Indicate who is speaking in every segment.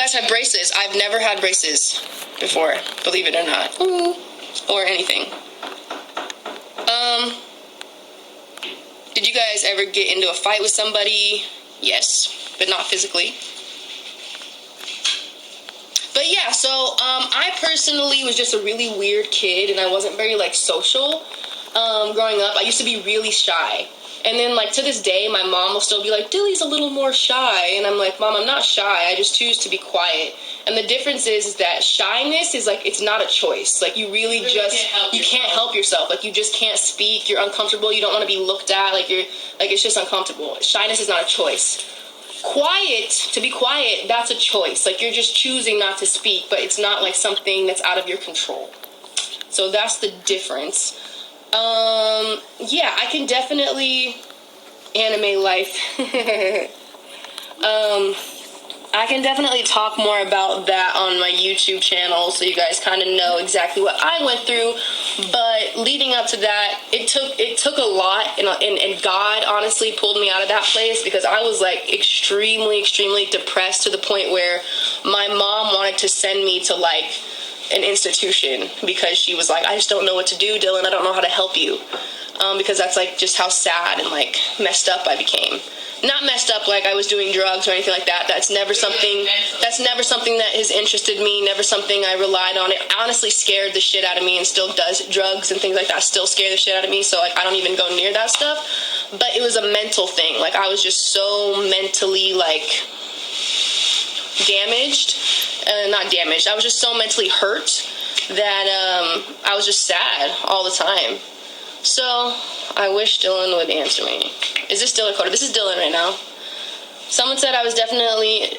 Speaker 1: guys have braces. I've never had braces before, believe it or not. Ooh. Or anything. Did you guys ever get into a fight with somebody? Yes, but not physically. But yeah, so I personally was just a really weird kid, and I wasn't very like social growing up. I used to be really shy. And then, like, to this day, my mom will still be like, Dilly's a little more shy. And I'm like, Mom, I'm not shy. I just choose to be quiet. And the difference is that shyness is, like, it's not a choice. Like, you really just, you can't help yourself. Like, you just can't speak. You're uncomfortable. You don't want to be looked at. Like, it's just uncomfortable. Shyness is not a choice. Quiet, to be quiet, that's a choice. Like, you're just choosing not to speak, but it's not, like, something that's out of your control. So that's the difference. Yeah, I can definitely anime life. I can definitely talk more about that on my YouTube channel, so you guys kind of know exactly what I went through. But leading up to that, it took a lot, and God honestly pulled me out of that place, because I was like extremely depressed, to the point where my mom wanted to send me to like an institution, because she was like, I just don't know what to do, Dylan. I don't know how to help you, because that's like just how sad and like messed up I became. Not messed up like I was doing drugs or anything like that. That's never something that has interested me, never something I relied on. It honestly scared the shit out of me, and still does. Drugs and things like that still scare the shit out of me, so like I don't even go near that stuff. But it was a mental thing. Like, I was just so mentally like damaged. Not damaged. I was just so mentally hurt that I was just sad all the time. So I wish Dylan would answer me. Is this Dyl Kota? This is Dylan right now. Someone said I was definitely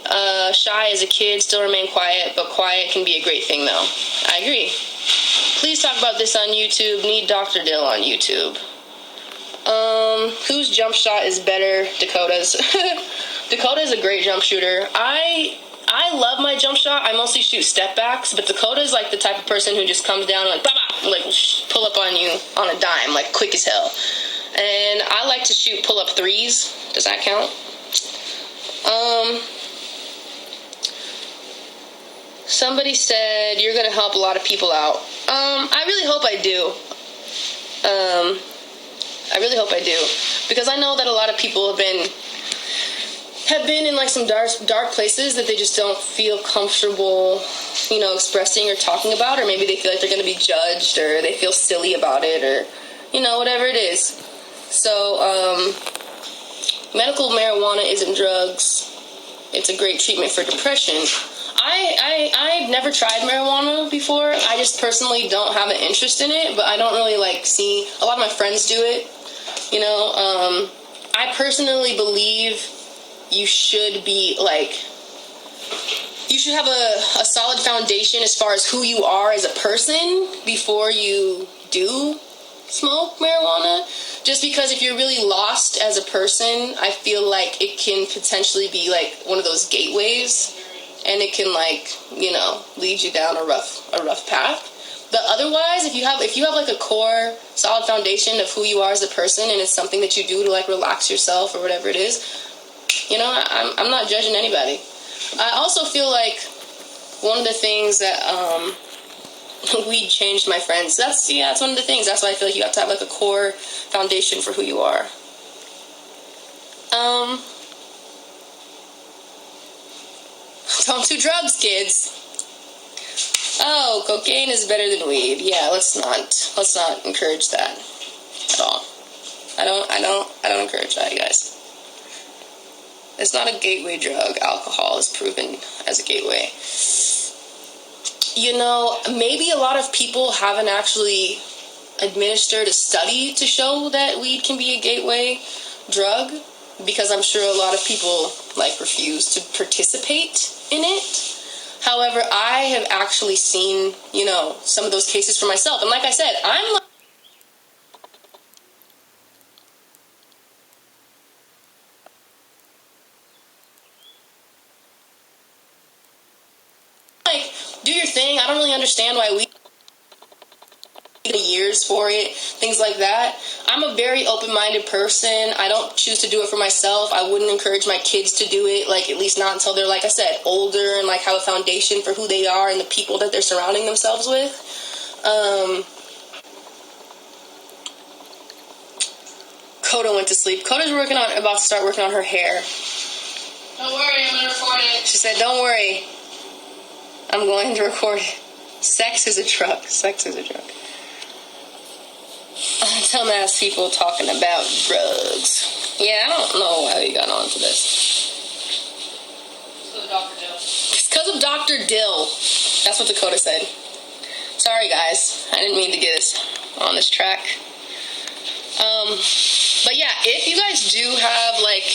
Speaker 1: shy as a kid, still remain quiet, but quiet can be a great thing though. I agree. Please talk about this on YouTube. Need Dr Dyl on YouTube. Whose jump shot is better? Dakota's. Dakota is a great jump shooter. I love my jump shot. I mostly shoot step backs, but Dakota is like the type of person who just comes down and like, bah-bah, like pull up on you on a dime, like quick as hell. And I like to shoot pull up threes. Does that count? Somebody said you're gonna help a lot of people out. I really hope I do. I really hope I do, because I know that a lot of people have been in like some dark places that they just don't feel comfortable, you know, expressing or talking about, or maybe they feel like they're going to be judged, or they feel silly about it, or, you know, whatever it is. So, medical marijuana isn't drugs. It's a great treatment for depression. I've never tried marijuana before. I just personally don't have an interest in it, but I don't really like see a lot of my friends do it, you know. I personally believe you should be like, you should have a solid foundation as far as who you are as a person before you do smoke marijuana. Just because if you're really lost as a person, I feel like it can potentially be like one of those gateways, and it can, like, you know, lead you down a rough path. But otherwise, if you have like a core solid foundation of who you are as a person, and it's something that you do to like relax yourself or whatever it is, you know, I'm not judging anybody. I also feel like one of the things that weed changed my friends. That's one of the things. That's why I feel like you have to have like a core foundation for who you are. Don't do drugs, kids. Oh, cocaine is better than weed. Yeah, let's not encourage that at all. I don't encourage that, guys. It's not a gateway drug. Alcohol is proven as a gateway. You know, maybe a lot of people haven't actually administered a study to show that weed can be a gateway drug, because I'm sure a lot of people like refuse to participate in it. However, I have actually seen, you know, some of those cases for myself. And like I said, I'm like, do your thing. I don't really understand why we a year years for it, things like that. I'm a very open-minded person. I don't choose to do it for myself. I wouldn't encourage my kids to do it, like, at least not until they're, like I said, older and, like, have a foundation for who they are and the people that they're surrounding themselves with. Kota went to sleep. Kota's about to start working on her hair.
Speaker 2: Don't worry, I'm gonna record it.
Speaker 1: She said, don't worry, I'm going to record it. Sex is a drug. Sex is a drug. Dumbass people talking about drugs. Yeah, I don't know how you got onto this.
Speaker 2: Because of Dr. Dyl.
Speaker 1: It's because of Dr. Dyl. That's what Dakota said. Sorry, guys. I didn't mean to get us on this track. But yeah, if you guys do have, like,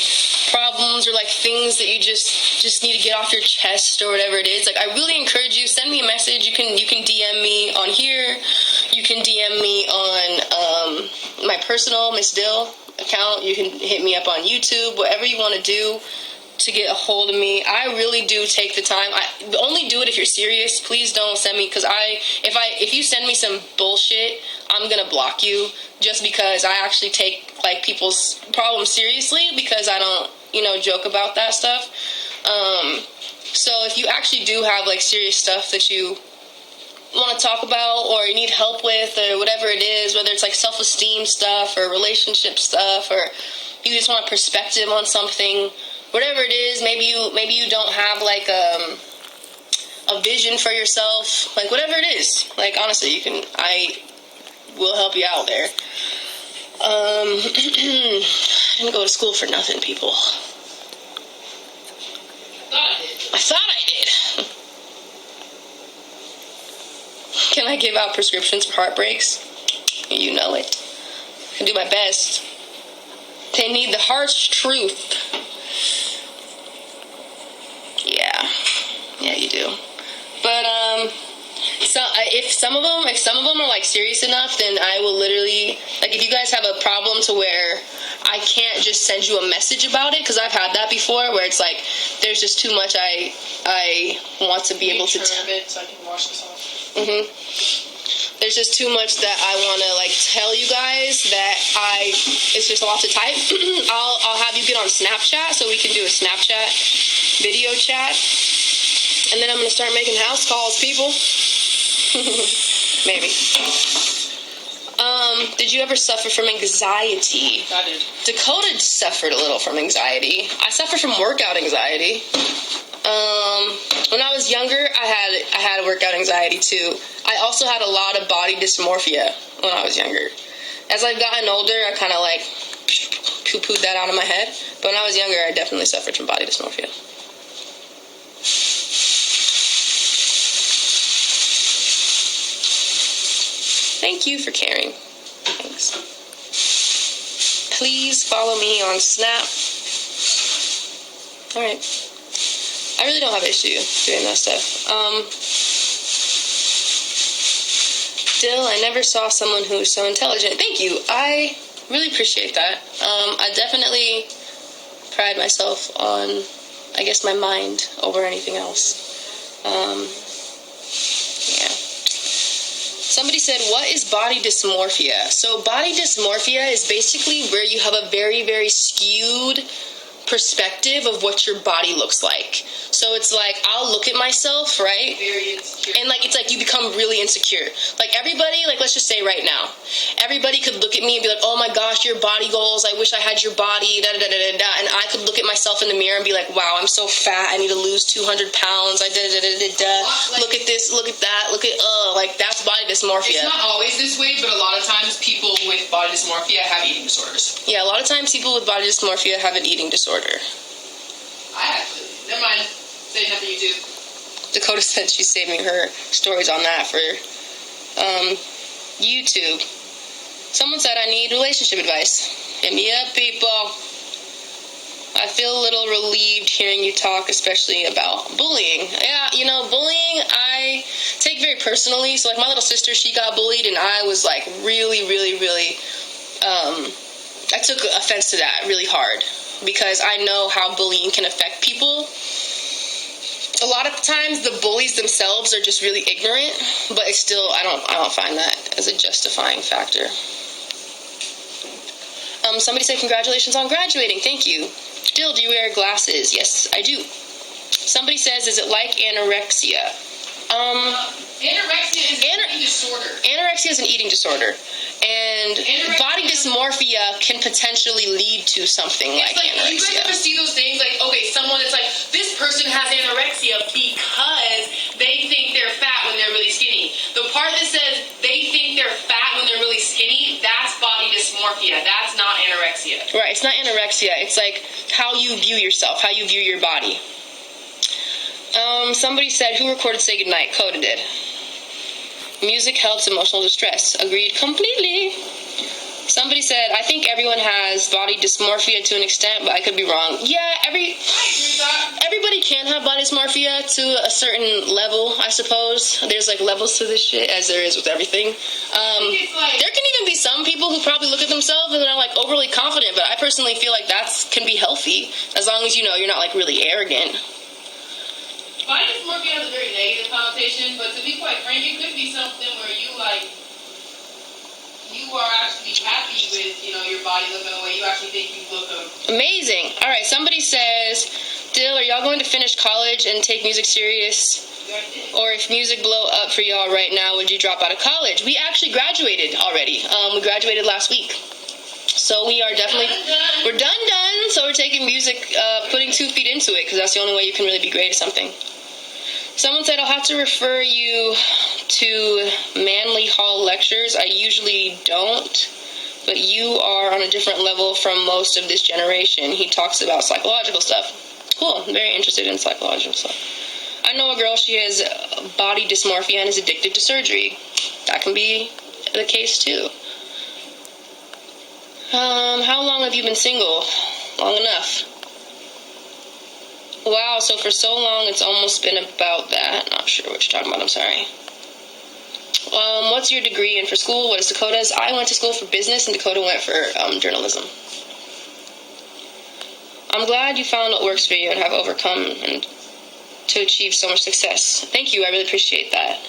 Speaker 1: problems or, like, things that you just need to get off your chest or whatever it is, like, I really encourage you, send me a message. You can DM me on here. You can DM me on my personal Miss Dyl account. You can hit me up on YouTube, whatever you want to do to get a hold of me. I really do take the time. Only do it if you're serious. Please don't send me, because if you send me some bullshit, I'm gonna block you, just because I actually take, like, people's problems seriously, because I don't, joke about that stuff. So if you actually do have, like, serious stuff that you want to talk about or you need help with or whatever it is, whether it's, like, self-esteem stuff or relationship stuff, or you just want a perspective on something, whatever it is, maybe you don't have, like, a vision for yourself, like, whatever it is, like, honestly, I will help you out there. I didn't go to school for nothing, people. I thought I did. Can I give out prescriptions for heartbreaks? You know it. I can do my best. They need the harsh truth. Yeah, you do. But so if some of them are, like, serious enough, then I will literally, like, if you guys have a problem to where I can't just send you a message about it, because I've had that before, where it's like there's just too much I want to be able to
Speaker 2: turn a bit so I can wash this off.
Speaker 1: There's just too much that I want to, like, tell you guys that it's just a lot to type. I'll have you get on Snapchat so we can do a Snapchat video chat. And then I'm going to start making house calls, people. Maybe. Did you ever suffer from anxiety?
Speaker 2: I did.
Speaker 1: Dakota suffered a little from anxiety. I suffered from workout anxiety. When I was younger, I had workout anxiety too. I also had a lot of body dysmorphia when I was younger. As I've gotten older, I kind of, like, poo-pooed that out of my head. But when I was younger, I definitely suffered from body dysmorphia. Thank you for caring. Thanks. Please follow me on Snap. Alright. I really don't have an issue doing that stuff. Dyl, I never saw someone who was so intelligent. Thank you. I really appreciate that. I definitely pride myself on, I guess, my mind over anything else. Yeah. Somebody said, what is body dysmorphia? So body dysmorphia is basically where you have a very, very skewed perspective of what your body looks like. So it's like, I'll look at myself, right?
Speaker 2: Very insecure.
Speaker 1: And, like, it's like you become really insecure. Like, everybody, like, let's just say right now, everybody could look at me and be like, oh my gosh, your body goals, I wish I had your body, da-da-da-da-da. And I could look at myself in the mirror and be like, wow, I'm so fat, I need to lose 200 pounds, da-da-da-da-da. Look at this, look at that, like, that's body dysmorphia.
Speaker 2: It's not always this way, but a lot of times people with body dysmorphia have eating disorders.
Speaker 1: Yeah, a lot of times people with body dysmorphia have an eating disorder.
Speaker 2: I actually, never mind. Say nothing you do.
Speaker 1: Dakota said she's saving her stories on that for YouTube. Someone said I need relationship advice. Hit me up, people. I feel a little relieved hearing you talk, especially about bullying. Yeah, bullying I take very personally. So, like, my little sister, she got bullied, and I was, like, really, really, really, I took offense to that really hard, because I know how bullying can affect people. a lot of times the bullies themselves are just really ignorant, but it's still, I don't find that as a justifying factor. Somebody said, congratulations on graduating. Thank you. Dyl, do you wear glasses? Yes, I do. Somebody says, is it like anorexia?
Speaker 2: Anorexia is an eating disorder.
Speaker 1: Anorexia is an eating disorder. And body dysmorphia can potentially lead to something like anorexia.
Speaker 2: You guys ever see those things like, okay, someone is like, this person has anorexia because they think they're fat when they're really skinny. The part that says they think they're fat when they're really skinny, that's body dysmorphia. That's not anorexia.
Speaker 1: Right, it's not anorexia. It's like how you view yourself, how you view your body. Somebody said, who recorded Say Goodnight? Kota did. Music helps emotional distress. Agreed completely. Somebody said, I think everyone has body dysmorphia to an extent, but I could be wrong. Yeah, everybody can have body dysmorphia to a certain level, I suppose. There's like levels to this shit, as there is with everything. There can even be some people who probably look at themselves and they're like overly confident, but I personally feel like that can be healthy, as long as, you know, you're not like really arrogant.
Speaker 2: Body dysmorphia has a very negative connotation, but to be quite frank, it could be something where you are actually happy with, you know, your body looking the way you actually think you look.
Speaker 1: Amazing. All right, somebody says, Dyl, are y'all going to finish college and take music serious? Or if music blow up for y'all right now, would you drop out of college? We actually graduated already. We graduated last week. So we are definitely, we're done. So we're taking music, putting 2 feet into it, because that's the only way you can really be great at something. Someone said, I'll have to refer you to Manly Hall lectures. I usually don't, but you are on a different level from most of this generation. He talks about psychological stuff. Cool, I'm very interested in psychological stuff. I know a girl, she has body dysmorphia and is addicted to surgery. That can be the case too. How long have you been single? Long enough. Wow, so for so long, it's almost been about that. Not sure what you're talking about, I'm sorry. What's your degree in for school? What is Dakota's? I went to school for business, and Dakota went for journalism. I'm glad you found what works for you and have overcome and to achieve so much success. Thank you, I really appreciate that.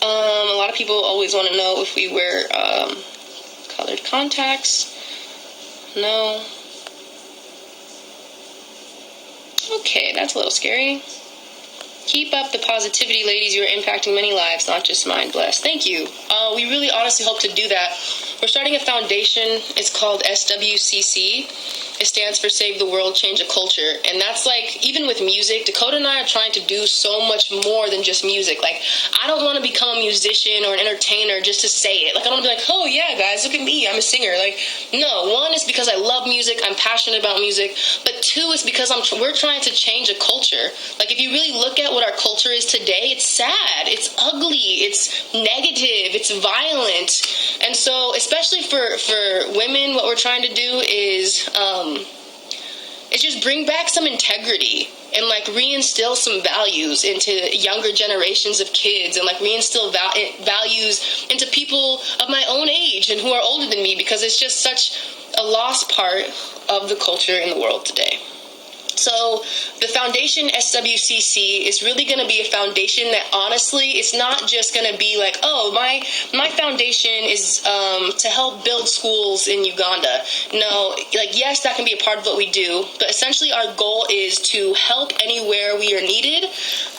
Speaker 1: A lot of people always want to know if we wear colored contacts. No. Okay, that's a little scary. Keep up the positivity, ladies. You are impacting many lives, not just mine. Bless. Thank you. We really honestly hope to do that. We're starting a foundation. It's called SWCC. It stands for Save the World, Change a Culture. And that's like, even with music, Dakota and I are trying to do so much more than just music. Like, I don't want to become a musician or an entertainer just to say it. Like, I don't want to be like, oh yeah, guys, look at me, I'm a singer. Like, no. One is because I love music, I'm passionate about music. But two is because we're trying to change a culture. Like, if you really look at what our culture is today, it's sad, it's ugly, it's negative, it's violent. And so, especially for women, what we're trying to do is just bring back some integrity and like reinstill some values into younger generations of kids, and like reinstill values into people of my own age and who are older than me, because it's just such a lost part of the culture in the world today. So the foundation SWCC is really going to be a foundation that honestly, it's not just going to be like, oh, my foundation is to help build schools in Uganda. No, like, yes, that can be a part of what we do, but essentially our goal is to help anywhere we are needed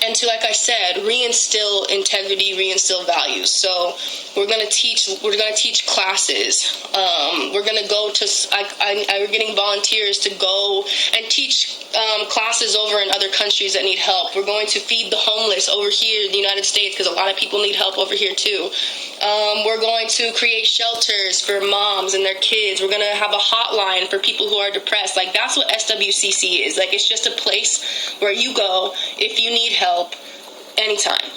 Speaker 1: and to, like I said, reinstill integrity, reinstill values. So we're going to teach classes. We're going to go to, we're getting volunteers to go and teach classes over in other countries that need help. We're going to feed the homeless over here in the United States, because a lot of people need help over here too. We're going to create shelters for moms and their kids. We're going to have a hotline for people who are depressed. Like, that's what SWCC is. Like, it's just a place where you go if you need help anytime.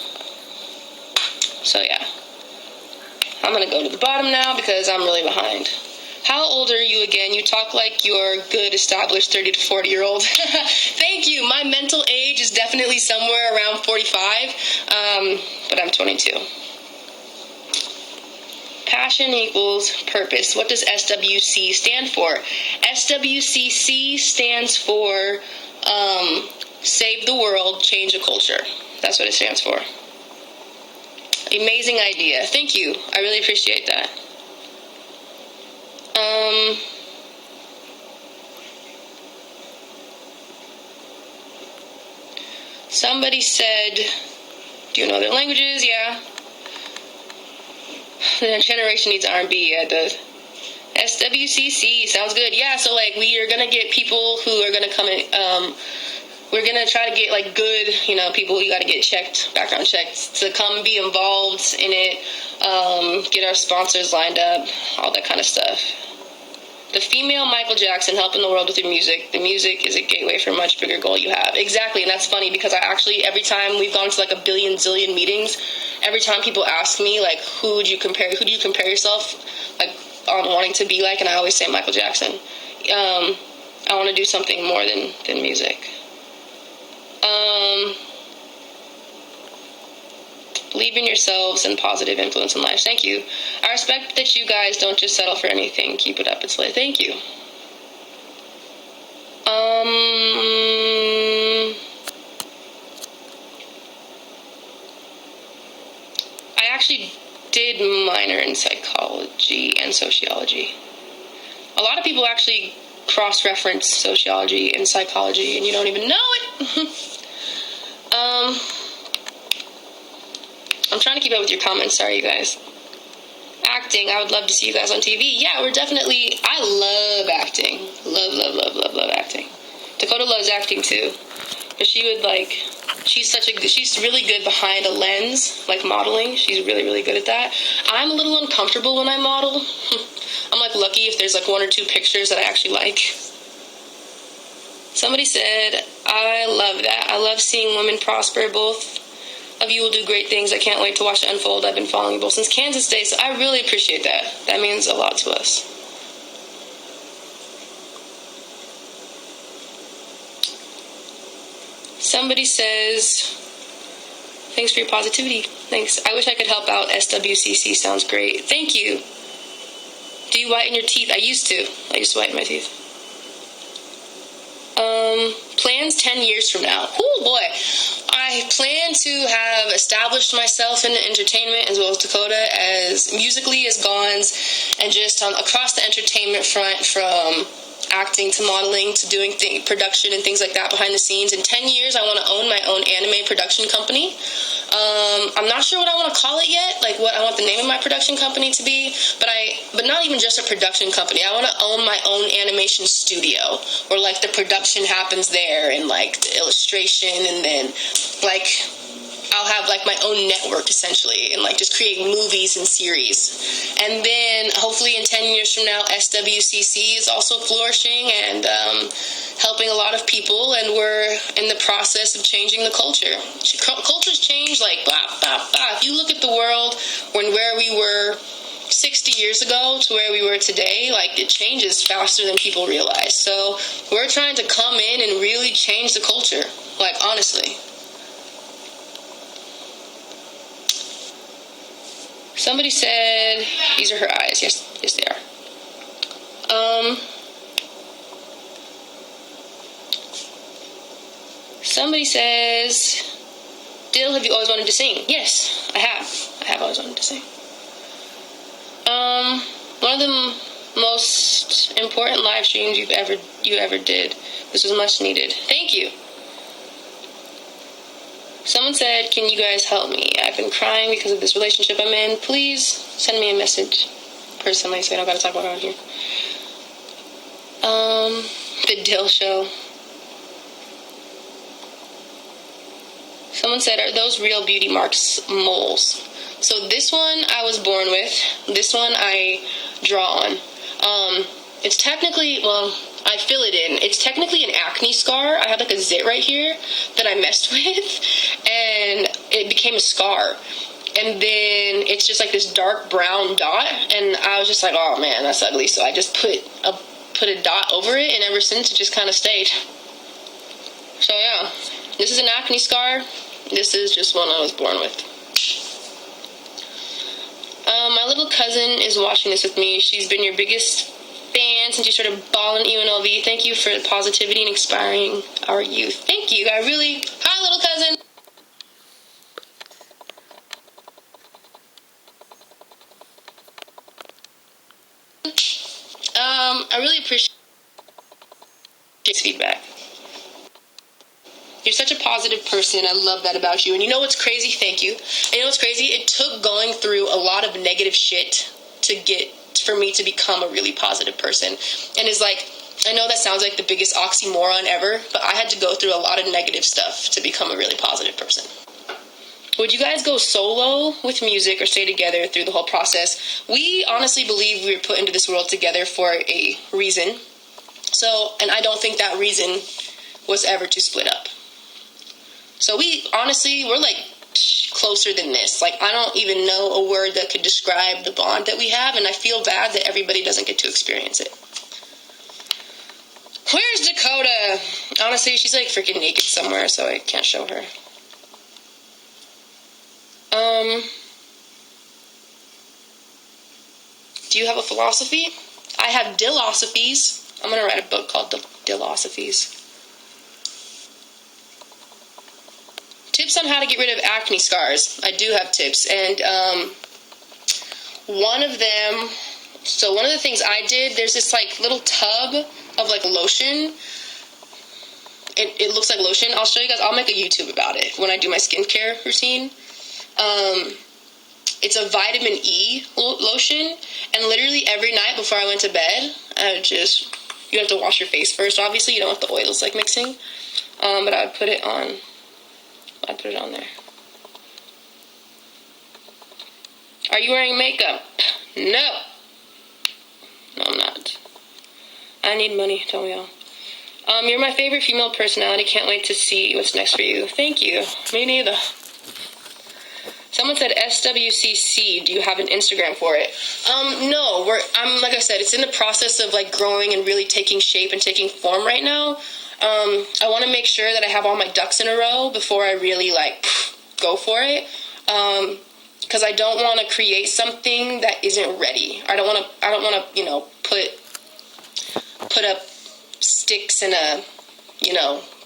Speaker 1: So yeah, I'm going to go to the bottom now because I'm really behind. How old are you again? You talk like you're good, established 30 to 40-year-old. Thank you. My mental age is definitely somewhere around 45, but I'm 22. Passion equals purpose. What does SWC stand for? SWCC stands for Save the world, change a culture. That's what it stands for. Amazing idea. Thank you. I really appreciate that. Somebody said, do you know other languages? Yeah. The generation needs R&B. Yeah, it does. SWCC sounds good. Yeah, so like we are gonna get people who are gonna come in. We're gonna try to get like good, people you gotta get checked, background checked, to come be involved in it. Get our sponsors lined up, all that kind of stuff. The female Michael Jackson, helping the world with your music. The music is a gateway for a much bigger goal you have. Exactly, and that's funny because I actually, every time we've gone to like a billion zillion meetings, every time people ask me like, who do you compare yourself like on wanting to be like, and I always say Michael Jackson. I want to do something more than music. Believe in yourselves and positive influence in life. Thank you. I respect that you guys don't just settle for anything. Keep it up. It's lit. Thank you. I actually did minor in psychology and sociology. A lot of people actually cross-reference sociology and psychology, and you don't even know it. I'm trying to keep up with your comments. Sorry, you guys. Acting. I would love to see you guys on TV. Yeah, I love acting. Love acting. Dakota loves acting too. But she would she's really good behind a lens, like modeling. She's really, really good at that. I'm a little uncomfortable when I model. I'm like lucky if there's like one or two pictures that I actually like. Somebody said, I love that. I love seeing women prosper. Both of you will do great things. I can't wait to watch it unfold. I've been following you both since Kansas Day, so I really appreciate that. That means a lot to us. Somebody says, thanks for your positivity. Thanks. I wish I could help out. SWCC sounds great. Thank you. Do you whiten your teeth? I used to whiten my teeth. Plans 10 years from now. Oh boy. I plan to have established myself in entertainment as well as Dakota as musically as Gonz, and just across the entertainment front, from acting to modeling to doing production and things like that behind the scenes. In 10 years, I want to own my own anime production company. I'm not sure what I want to call it yet, like what I want the name of my production company to be, but not even just a production company. I want to own my own animation studio where like the production happens there, and like the illustration, and then like I'll have like my own network essentially, and like just create movies and series. And then hopefully in 10 years from now, SWCC is also flourishing and helping a lot of people, and we're in the process of changing the culture. Cultures change like blah, blah, blah. If you look at the world where we were 60 years ago to where we were today, like it changes faster than people realize. So we're trying to come in and really change the culture, like honestly. Somebody said, these are her eyes. Yes they are. Somebody says, Dyl, have you always wanted to sing? Yes, I have. I have always wanted to sing. One of the most important live streams you ever did. This was much needed. Thank you. Someone said, can you guys help me? I've been crying because of this relationship I'm in. Please send me a message personally so I don't gotta talk about it on here. The Dyl Show. Someone said, are those real beauty marks moles? So this one I was born with. This one I draw on. It's technically, well, I fill it in. It's technically an acne scar. I had like a zit right here that I messed with, and it became a scar. And then it's just like this dark brown dot, and I was just like, oh man, that's ugly. So I just put a dot over it, and ever since it just kind of stayed. So yeah, this is an acne scar. This is just one I was born with. My little cousin is watching this with me. She's been your biggest band since you started balling UNLV. Thank you for the positivity and inspiring our youth. Thank you. I really... Hi, little cousin. I really appreciate this feedback. You're such a positive person. I love that about you. And you know what's crazy? Thank you. And you know what's crazy? It took going through a lot of negative shit for me to become a really positive person. And it's like, I know that sounds like the biggest oxymoron ever, but I had to go through a lot of negative stuff to become a really positive person. Would you guys go solo with music or stay together through the whole process? We honestly believe we were put into this world together for a reason. So, and I don't think that reason was ever to split up. So we're like closer than this. Like, I don't even know a word that could describe the bond that we have, and I feel bad that everybody doesn't get to experience it. Where's Dakota? Honestly, she's like freaking naked somewhere, so I can't show her. Do you have a philosophy? I have Dylosophies. I'm gonna write a book called Dylosophies. Tips on how to get rid of acne scars. I do have tips, and one of the things I did, there's this like little tub of like lotion. It looks like lotion. I'll show you guys. I'll make a YouTube about it when I do my skincare routine. It's a vitamin E lotion, and literally every night before I went to bed, you have to wash your face first, obviously. You don't want the oils like mixing, but I would put it on. I'd put it on there. Are you wearing makeup? No. No, I'm not. I need money, tell me all. You're my favorite female personality. Can't wait to see what's next for you. Thank you. Me neither. Someone said SWCC. Do you have an Instagram for it? No. I'm like I said, it's in the process of like growing and really taking shape and taking form right now. I want to make sure that I have all my ducks in a row before I really like go for it. Because I don't want to create something that isn't ready. I don't want to, put up sticks in a,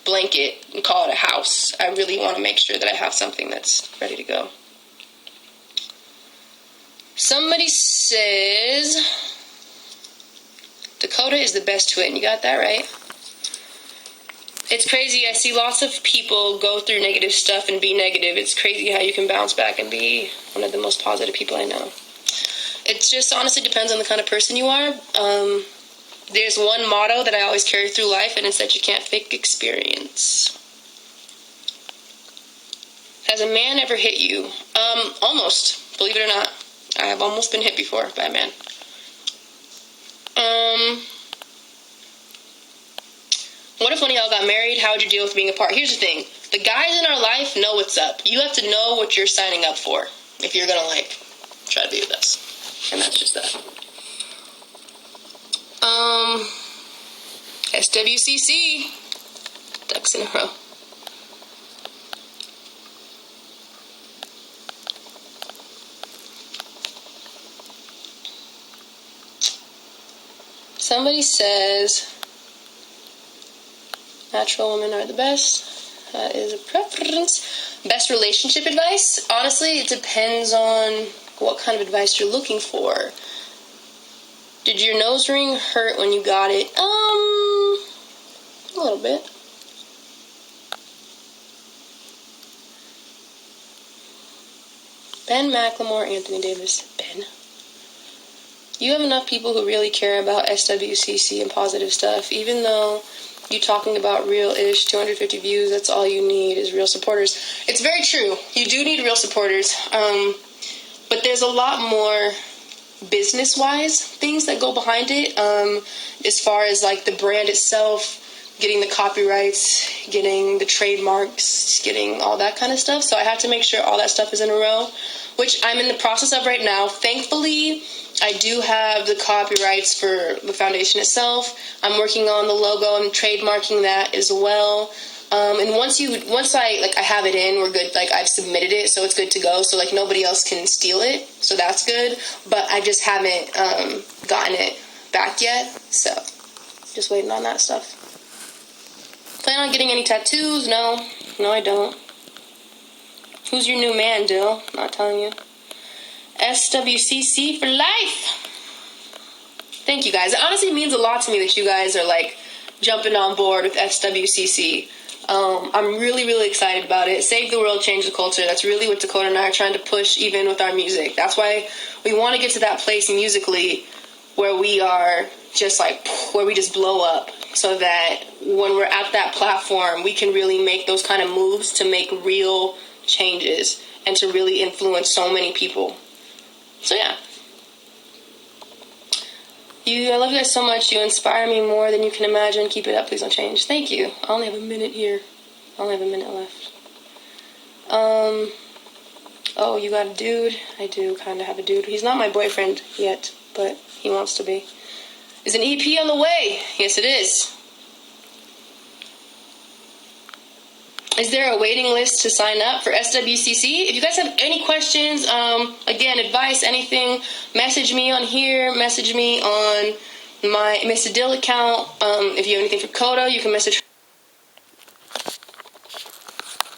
Speaker 1: blanket and call it a house. I really want to make sure that I have something that's ready to go. Somebody says Dakota is the best twin. You got that right? It's crazy. I see lots of people go through negative stuff and be negative. It's crazy how you can bounce back and be one of the most positive people I know. It just honestly depends on the kind of person you are. There's one motto that I always carry through life, and it's that you can't fake experience. Has a man ever hit you? Almost. Believe it or not. I have almost been hit before by a man. What if one of y'all got married? How would you deal with being apart? Here's the thing. The guys in our life know what's up. You have to know what you're signing up for if you're going to, try to be with us. And that's just that. SWCC. Ducks in a row. Somebody says natural women are the best. That is a preference. Best relationship advice? Honestly, it depends on what kind of advice you're looking for. Did your nose ring hurt when you got it? A little bit. Ben McLemore, Anthony Davis. Ben. You have enough people who really care about SWCC and positive stuff. Even though you talking about real-ish, 250 views, that's all you need is real supporters. It's very true. You do need real supporters. But there's a lot more business-wise things that go behind it. As far as the brand itself, getting the copyrights, getting the trademarks, getting all that kind of stuff. So I have to make sure all that stuff is in a row, which I'm in the process of right now. Thankfully, I do have the copyrights for the foundation itself. I'm working on the logo and trademarking that as well. And once I have it in, we're good. I've submitted it, so it's good to go. So nobody else can steal it. So that's good. But I just haven't gotten it back yet, so just waiting on that stuff. Plan on getting any tattoos? No, I don't. Who's your new man, Dyl? Not telling you. SWCC for life. Thank you guys. It honestly means a lot to me that you guys are like jumping on board with SWCC. I'm really, really excited about it. Save the world, change the culture. That's really what Dakota and I are trying to push even with our music. That's why we want to get to that place musically where we are just like, where we just blow up, so that when we're at that platform, we can really make those kind of moves to make real changes and to really influence so many people. So yeah. I love you guys so much. You inspire me more than you can imagine. Keep it up. Please don't change. Thank you. I only have a minute here. I only have a minute left. Oh, you got a dude? I do kind of have a dude. He's not my boyfriend yet, but he wants to be. Is an EP on the way? Yes, it is. Is there a waiting list to sign up for SWCC? If you guys have any questions, again, advice, anything, message me on here, message me on my Mr. Dyl account. If you have anything for Kota, you can message